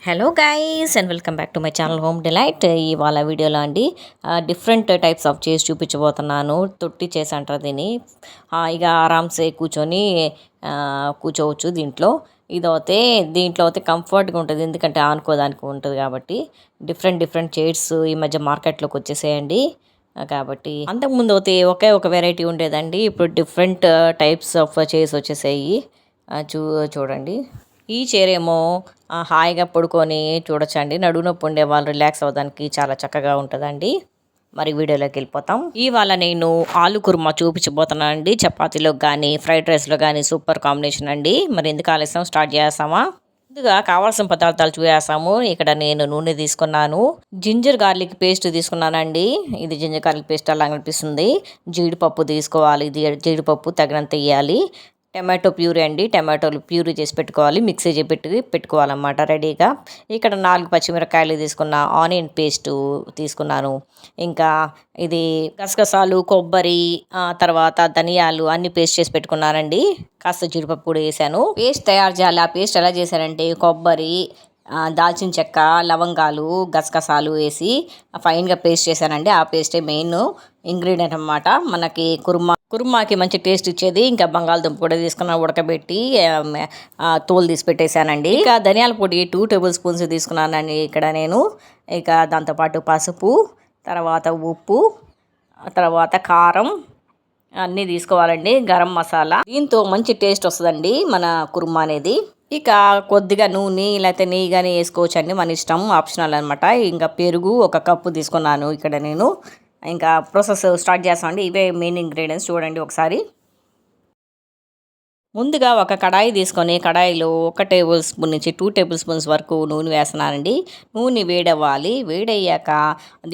Hello guys and welcome back to my channel home delight. ఇవాళ వీడియోలో అండి different types of chairs చూపించబోతున్నాను. తొట్టి చైర్స్ అంటారు దీన్ని. ఇక ఆరామ్సే కూర్చొని కూర్చోవచ్చు దీంట్లో. దీంట్లో అయితే కంఫర్ట్గా ఉంటుంది, ఎందుకంటే ఆనుకోదానికి ఉంటుంది కాబట్టి. డిఫరెంట్ చైర్స్ ఈ మధ్య మార్కెట్లోకి వచ్చేసేయండి. కాబట్టి అంతకుముందు అయితే ఒక వెరైటీ ఉండేదండి. ఇప్పుడు డిఫరెంట్ టైప్స్ ఆఫ్ చైర్స్ వచ్చేసాయి. చూడండి, ఈ చైర్ ఏమో హాయిగా పడుకొని చూడొచ్చండి. నడుము నొప్పి ఉండే వాళ్ళు రిలాక్స్ అవ్వడానికి చాలా చక్కగా ఉంటుందండి. మరి వీడియోలోకి వెళ్ళిపోతాం. ఇవాళ నేను ఆలు కుర్మా చూపించబోతున్నాను అండి. చపాతీలోకి కానీ ఫ్రైడ్ రైస్లో కానీ సూపర్ కాంబినేషన్ అండి. మరి ఎందుకు ఆలస్యం, స్టార్ట్ చేస్తామా? ముందుగా కావాల్సిన పదార్థాలు చూసేస్తాము. ఇక్కడ నేను నూనె తీసుకున్నాను, జింజర్ గార్లిక్ పేస్ట్ తీసుకున్నానండి. ఇది జింజర్ గార్లిక్ పేస్ట్ అలా అనిపిస్తుంది. జీడిపప్పు తీసుకోవాలి, జీడిపప్పు తగినంత వేయాలి. టమాటో ప్యూరీ అండి, టమాటోలు ప్యూరీ చేసి పెట్టుకోవాలి, మిక్సీ చేసి పెట్టుకోవాలన్నమాట రెడీగా. ఇక్కడ 4 పచ్చిమిరకాయలు తీసుకున్న, ఆనియన్ పేస్టు తీసుకున్నాను. ఇంకా ఇది గసగసాలు, కొబ్బరి, తర్వాత ధనియాలు అన్ని పేస్ట్ చేసి పెట్టుకున్నానండి. కాస్త జీడిపప్పు కూడా వేసాను. పేస్ట్ తయారు చేయాలి. ఆ పేస్ట్ ఎలా చేశానంటే కొబ్బరి, దాల్చిన చెక్క, లవంగాలు, గసగసాలు వేసి ఫైన్గా పేస్ట్ చేశానండి. ఆ పేస్టే మెయిన్ ఇంగ్రీడియంట్ అన్నమాట మనకి కుర్మాకి మంచి టేస్ట్ ఇచ్చేది. ఇంకా బంగాళదుంప కూడా తీసుకున్నా, ఉడకబెట్టి తోలు తీసి పెట్టేశానండి. ఇక ధనియాల పొడి 2 టేబుల్ స్పూన్స్ తీసుకున్నానండి ఇక్కడ నేను. ఇక దాంతోపాటు పసుపు, తర్వాత ఉప్పు, తర్వాత కారం అన్నీ తీసుకోవాలండి. గరం మసాలా, దీంతో మంచి టేస్ట్ వస్తుందండి మన కుర్మా అనేది. ఇక కొద్దిగా నూనె లేకపోతే నెయ్యి కానీ వేసుకోవచ్చు అండి, మన ఇష్టం, ఆప్షనల్ అనమాట. ఇంకా పెరుగు 1 కప్పు తీసుకున్నాను ఇక్కడ నేను. ఇంకా ప్రాసెస్ స్టార్ట్ చేస్తామండి. ఇవే మెయిన్ ఇంగ్రీడియంట్స్ చూడండి ఒకసారి. ముందుగా ఒక కడాయి తీసుకొని కడాయిలో 1 టేబుల్ స్పూన్ నుంచి 2 టేబుల్ స్పూన్స్ వరకు నూనె వేస్తున్నానండి. నూనె వేడవ్వాలి. వేడయ్యాక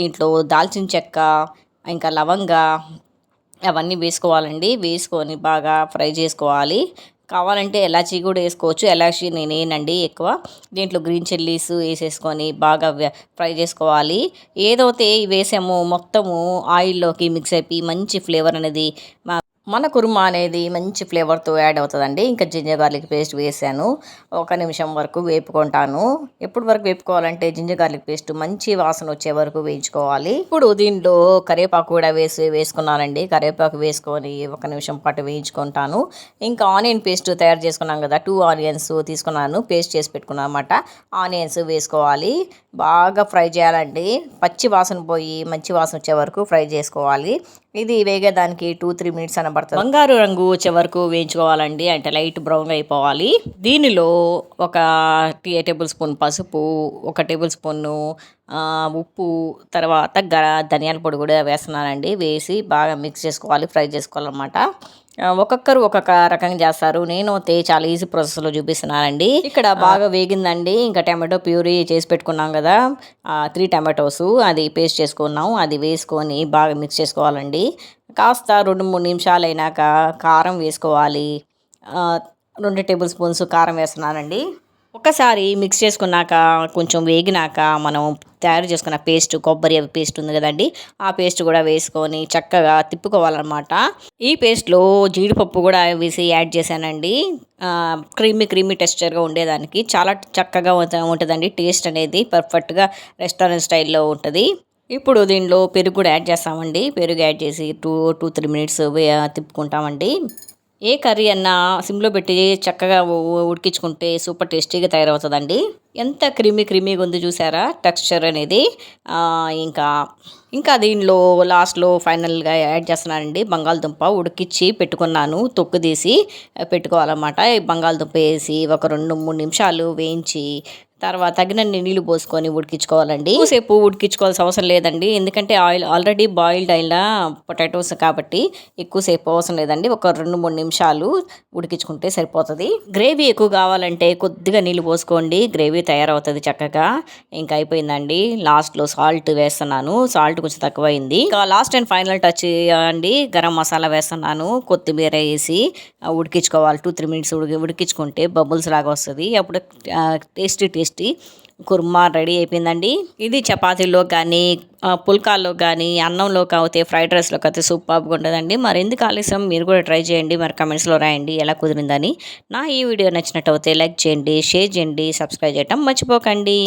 దీంట్లో దాల్చిన చెక్క, ఇంకా లవంగా అవన్నీ వేసుకోవాలండి. వేసుకొని బాగా ఫ్రై చేసుకోవాలి. కావాలంటే ఎలాచీ కూడా వేసుకోవచ్చు. ఎలాచీ నేనేనండి ఎక్కువ. దీంట్లో గ్రీన్ చిల్లీస్ వేసేసుకొని బాగా ఫ్రై చేసుకోవాలి. ఏదైతే వేసామో మొత్తము ఆయిల్లోకి మిక్స్ అయిపోయి మంచి ఫ్లేవర్ అనేది మన కుర్మా అనేది మంచి ఫ్లేవర్తో యాడ్ అవుతుందండి. ఇంకా జింజర్ గార్లిక్ పేస్ట్ వేసాను. 1 నిమిషం వరకు వేపుకుంటాను. ఎప్పటి వరకు వేపుకోవాలంటే జింజర్ గార్లిక్ పేస్ట్ మంచి వాసన వచ్చే వరకు వేయించుకోవాలి. ఇప్పుడు దీంట్లో కరివేపాకు కూడా వేసుకున్నానండి. కరివేపాకు వేసుకొని 1 నిమిషం పాటు వేయించుకుంటాను. ఇంకా ఆనియన్ పేస్ట్ తయారు చేసుకున్నాం కదా, 2 ఆనియన్స్ తీసుకున్నాను, పేస్ట్ చేసి పెట్టుకున్నాను అనమాట. ఆనియన్స్ వేసుకోవాలి. బాగా ఫ్రై చేయాలండి. పచ్చి వాసన పోయి మంచి వాసన వచ్చే వరకు ఫ్రై చేసుకోవాలి. ఇది వేగేదానికి 2-3 మినిట్స్ అనబడుతుంది. బంగారు రంగు వచ్చే వరకు వేయించుకోవాలండి, అంటే లైట్ బ్రౌన్ అయిపోవాలి. దీనిలో 1 టేబుల్ స్పూన్ పసుపు, 1 టేబుల్ స్పూన్ ఉప్పు, తర్వాత ధనియాల పొడి కూడా వేస్తున్నానండి. వేసి బాగా మిక్స్ చేసుకోవాలి, ఫ్రై చేసుకోవాలన్నమాట. ఒక్కొక్కరు ఒక్కొక్క రకంగా చేస్తారు. నేను అయితే చాలా ఈజీ ప్రాసెస్లో చూపిస్తున్నానండి. ఇక్కడ బాగా వేగిందండి. ఇంకా టమాటో ప్యూరీ చేసి పెట్టుకున్నాం కదా, 3 టమాటోస్ అది పేస్ట్ చేసుకున్నాం. అది వేసుకొని బాగా మిక్స్ చేసుకోవాలండి. కాస్త 2-3 నిమిషాలు అయినాక కారం వేసుకోవాలి. 2 టేబుల్ స్పూన్స్ కారం వేస్తున్నానండి. ఒకసారి మిక్స్ చేసుకున్నాక కొంచెం వేగినాక మనం తయారు చేసుకున్న పేస్ట్, కొబ్బరి పేస్ట్ ఉంది కదండి, ఆ పేస్ట్ కూడా వేసుకొని చక్కగా తిప్పుకోవాలన్నమాట. ఈ పేస్ట్లో జీడిపప్పు కూడా వేసి యాడ్ చేశానండి. క్రీమీ టెక్స్చర్గా ఉండేదానికి చాలా చక్కగా ఉంటుందండి. టేస్ట్ అనేది పర్ఫెక్ట్గా రెస్టారెంట్ స్టైల్లో ఉంటుంది. ఇప్పుడు దీనిలో పెరుగు కూడా యాడ్ చేస్తామండి. పెరుగు యాడ్ చేసి 2-3 మినిట్స్ తిప్పుకుంటామండి. ఏ కర్రీ అన్నా సిమ్లో పెట్టి చక్కగా ఉడికించుకుంటే సూపర్ టేస్టీగా తయారవుతుందండి. ఎంత క్రీమీగా ఉంది చూసారా టెక్స్చర్ అనేది. ఇంకా దీనిలో లాస్ట్లో ఫైనల్గా యాడ్ చేస్తున్నానండి బంగాళదుంప. ఉడికించి పెట్టుకున్నాను, తొక్కు తీసి పెట్టుకోవాలన్నమాట. ఈ బంగాళదుంప వేసి 2-3 నిమిషాలు వేయించి తర్వాత తగినన్ని నీళ్ళు పోసుకొని ఉడికించుకోవాలండి. ఎక్కువసేపు ఉడికించుకోవాల్సిన అవసరం లేదండి, ఎందుకంటే ఆల్రెడీ బాయిల్డ్ అయిన పొటాటోస్ కాబట్టి ఎక్కువసేపు అవసరం లేదండి. 2-3 నిమిషాలు ఉడికించుకుంటే సరిపోతుంది. గ్రేవీ ఎక్కువ కావాలంటే కొద్దిగా నీళ్ళు పోసుకోండి, గ్రేవీ తయారవుతుంది చక్కగా. ఇంకా అయిపోయిందండి. లాస్ట్లో సాల్ట్ వేస్తున్నాను. సాల్ట్ కొంచెం తక్కువైంది. ఇంకా లాస్ట్ అండ్ ఫైనల్ టచ్ అండి, గరం మసాలా వేస్తున్నాను. కొత్తిమీర వేసి ఉడికించుకోవాలి. 2-3 మినిట్స్ ఉడికించుకుంటే బబుల్స్ లాగా వస్తుంది. అప్పుడు టేస్టీ టేస్టీ కుర్మా రెడీ అయిపోయిందండి. ఇది చపాతీలో కానీ పుల్కాల్లో కానీ అన్నంలోకి అవుతే ఫ్రైడ్ రైస్లోకి అయితే సూపర్గా ఉంటుందండి. మరి ఎందుకు ఆలస్యం, మీరు కూడా ట్రై చేయండి. మరి కమెంట్స్లో రాయండి ఎలా కుదిరిందని. నా ఈ వీడియో నచ్చినట్టు అయితే లైక్ చేయండి, షేర్ చేయండి, సబ్స్క్రైబ్ చేయటం మర్చిపోకండి.